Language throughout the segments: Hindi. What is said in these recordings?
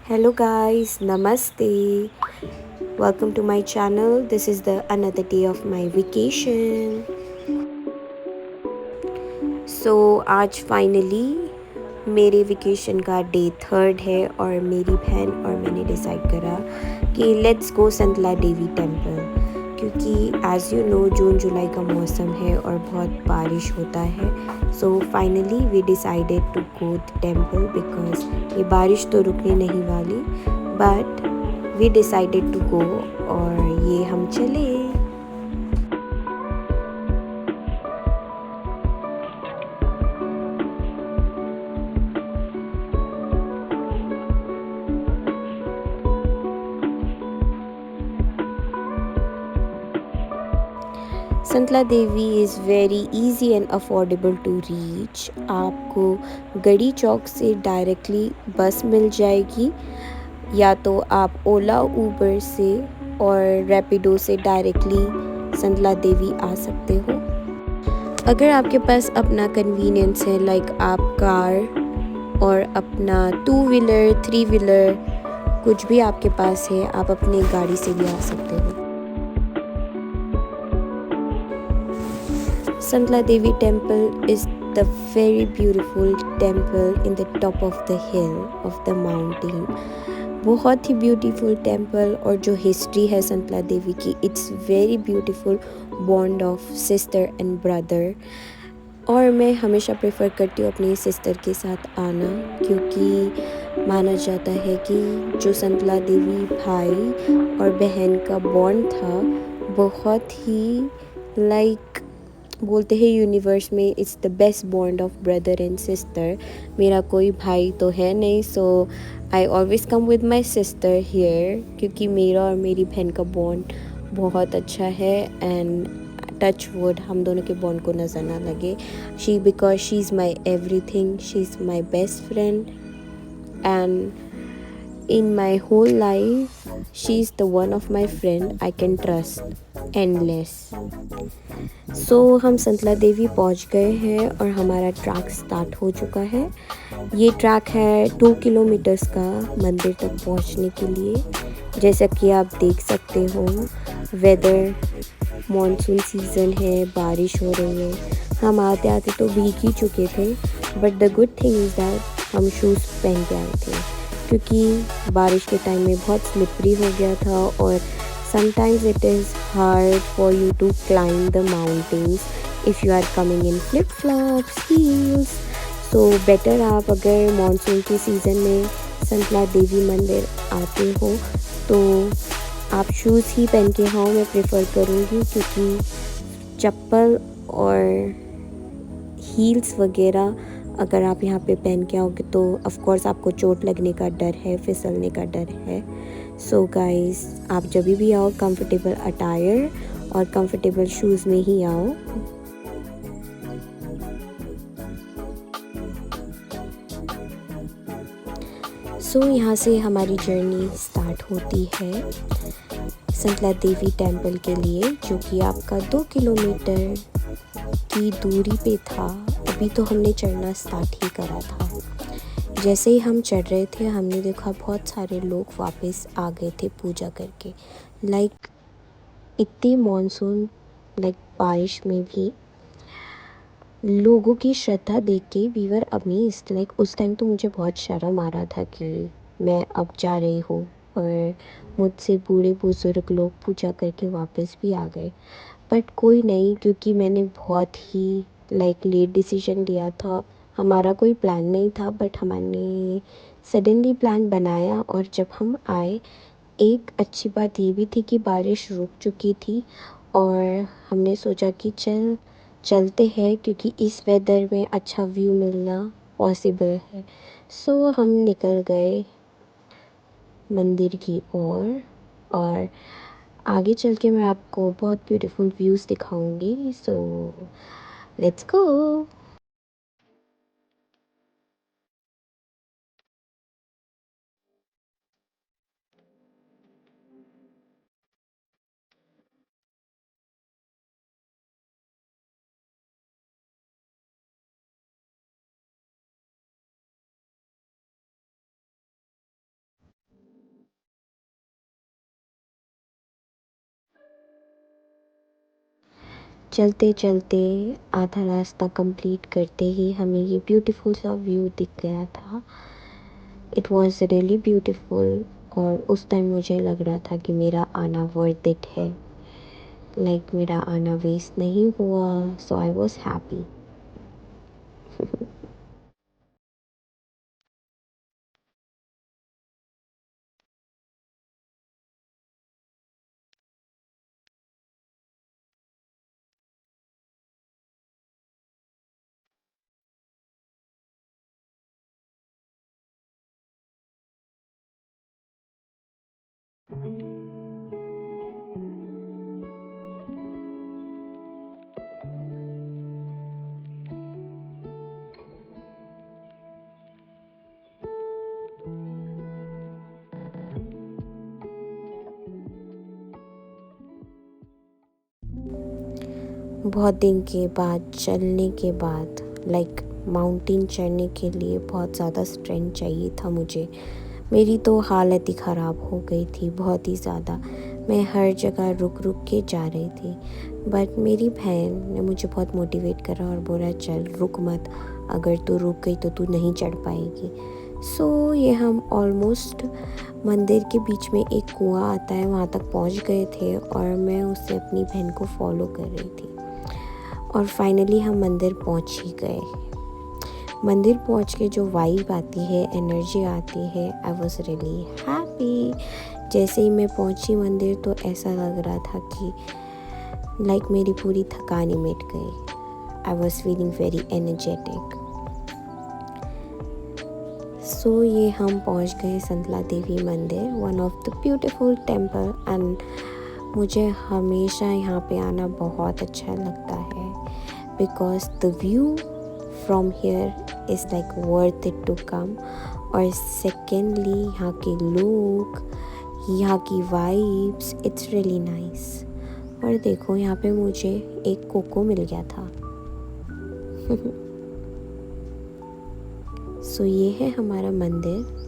Hello guys, namaste. Welcome to my channel. This is the another day of my vacation. आज फाइनली मेरे वेकेशन का डे 3 है और मेरी बहन और मैंने डिसाइड करा कि let's go Santla Devi temple, क्योंकि एज़ यू नो जून जुलाई का मौसम है और बहुत बारिश होता है. So finally we decided to go the temple because ये बारिश तो रुकने नहीं वाली, but we decided to go और ये हम चले. Santla Devi is very easy and affordable to reach. आपको गढ़ी चौक से डायरेक्टली बस मिल जाएगी, या तो आप ओला ऊबर से और रैपिडो से डायरेक्टली संतला देवी आ सकते हो. अगर आपके पास अपना कन्वीनियंस है, लाइक आप कार और अपना 2 व्हीलर 3 व्हीलर कुछ भी आपके पास है, आप अपनी गाड़ी से भी आ सकते हो. Santla Devi temple is the very beautiful temple in the top of the hill of the mountain. बहुत ही ब्यूटीफुल टेम्पल, और जो हिस्ट्री है संतला देवी की, it's very beautiful bond of sister and brother. और मैं हमेशा प्रेफर करती हूँ अपनी सिस्टर के साथ आना, क्योंकि माना जाता है कि जो संतला देवी भाई और बहन का बॉन्ड था, बहुत ही लाइक बोलते हैं यूनिवर्स में it's the best bond of brother and sister. मेरा कोई भाई तो है नहीं, so I always come with my sister here, क्योंकि मेरा और मेरी बहन का बॉन्ड बहुत अच्छा है. एंड टच वुड हम दोनों के बॉन्ड को नज़र ना लगे. Because she is my every thing, she is my best friend, and in my whole life she is the one of my friend I can trust endless. हम संतला देवी पहुंच गए हैं और हमारा ट्रैक स्टार्ट हो चुका है. ये ट्रैक है 2 किलोमीटर्स का मंदिर तक पहुंचने के लिए. जैसा कि आप देख सकते हो, वेदर मॉनसून सीज़न है, बारिश हो रही है. हम आते आते तो भीग ही चुके थे, but the good thing is that हम शूज़ पहन के आए थे, क्योंकि बारिश के टाइम में बहुत स्लिपरी हो गया था. और sometimes it is hard for you to climb the mountains if you are coming in flip flops heels. So better आप अगर मानसून के सीज़न में संतला देवी मंदिर आते हो तो आप शूज़ ही पहन के आओ. मैं प्रेफर करूँगी, क्योंकि चप्पल और हील्स वगैरह अगर आप यहाँ पे पहन के आओगे तो ऑफ कोर्स आपको चोट लगने का डर है, फिसलने का डर है. सो गाइस, आप जब भी आओ कंफर्टेबल अटायर और कंफर्टेबल शूज़ में ही आओ. यहाँ से हमारी जर्नी स्टार्ट होती है संतला देवी टेम्पल के लिए, जो कि आपका 2 किलोमीटर की दूरी पे था. अभी तो हमने चढ़ना स्टार्ट ही करा था. जैसे ही हम चढ़ रहे थे, हमने देखा बहुत सारे लोग वापस आ गए थे पूजा करके. लाइक इतनी मॉनसून लाइक बारिश में भी लोगों की श्रद्धा देख के वी वर अमेज्ड. लाइक उस टाइम तो मुझे बहुत शर्म आ रहा था कि मैं अब जा रही हूँ, और मुझसे बूढ़े बुजुर्ग लोग पूजा करके वापस भी आ गए. बट कोई नहीं, क्योंकि मैंने बहुत ही लाइक लेट डिसीजन लिया था. हमारा कोई प्लान नहीं था, बट हमने सडनली प्लान बनाया. और जब हम आए, एक अच्छी बात ये भी थी कि बारिश रुक चुकी थी, और हमने सोचा कि चलते हैं, क्योंकि इस वेदर में अच्छा व्यू मिलना पॉसिबल है. हम निकल गए मंदिर की ओर, और आगे चल के मैं आपको बहुत ब्यूटीफुल व्यूज़ दिखाऊंगी. Let's go. चलते चलते आधा रास्ता कंप्लीट करते ही हमें ये ब्यूटीफुल सा व्यू दिख गया था। इट वॉज़ रियली ब्यूटीफुल और उस टाइम मुझे लग रहा था कि मेरा आना वर्थ इट है, लाइक मेरा आना वेस्ट नहीं हुआ। सो आई वॉज हैप्पी। बहुत दिन के बाद चलने के बाद, लाइक माउंटेन चढ़ने के लिए बहुत ज़्यादा स्ट्रेंथ चाहिए था मुझे। मेरी तो हालत ही ख़राब हो गई थी, बहुत ही ज़्यादा। मैं हर जगह रुक रुक के जा रही थी, बट मेरी बहन ने मुझे बहुत मोटिवेट करा और बोला चल रुक मत, अगर तू रुक गई तो तू नहीं चढ़ पाएगी। सो ये हम ऑलमोस्ट मंदिर के बीच में एक कुआं आता है, वहाँ तक पहुँच गए थे और मैं उससे अपनी बहन को फॉलो कर रही थी और फाइनली हम मंदिर पहुँच ही गए। मंदिर पहुँच के जो वाइब आती है, एनर्जी आती है, आई वॉज रियली हैप्पी। जैसे ही मैं पहुँची मंदिर तो ऐसा लग रहा था कि लाइक मेरी पूरी थकान ही मिट गई। I was feeling very energetic. So ये हम पहुँच गए संतला देवी मंदिर, one of the beautiful temple, and मुझे हमेशा यहाँ पे आना बहुत अच्छा लगता है because the view from here is like worth it to come. और सेकेंडली यहाँ के लोग, यहाँ की वाइब्स, इट्स रियली नाइस। और देखो यहाँ पे मुझे एक कोको मिल गया था। सो ये है हमारा मंदिर।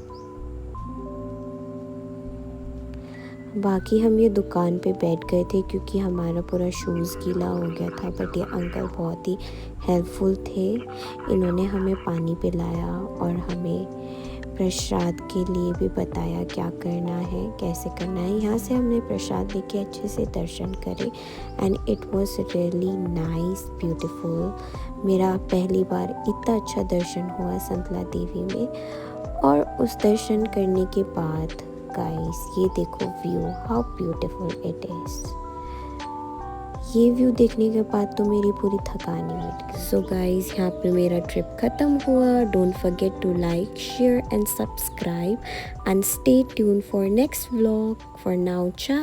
बाकी हम ये दुकान पे बैठ गए थे क्योंकि हमारा पूरा शूज़ गीला हो गया था, बट ये अंकल बहुत ही हेल्पफुल थे। इन्होंने हमें पानी पिलाया और हमें प्रसाद के लिए भी बताया क्या करना है, कैसे करना है। यहाँ से हमने प्रसाद लेके अच्छे से दर्शन करे and it was really nice, beautiful. मेरा पहली बार इतना अच्छा दर्शन हुआ संतला देवी में। और उस दर्शन करने के बाद गाइस ये देखो view, how beautiful it is. ये व्यू देखने के बाद तो मेरी पूरी थकान ही मिट गई। सो गाइस यहाँ पे मेरा ट्रिप ख़त्म हुआ। Don't forget to like, share and subscribe and stay tune for next vlog. For now, ciao।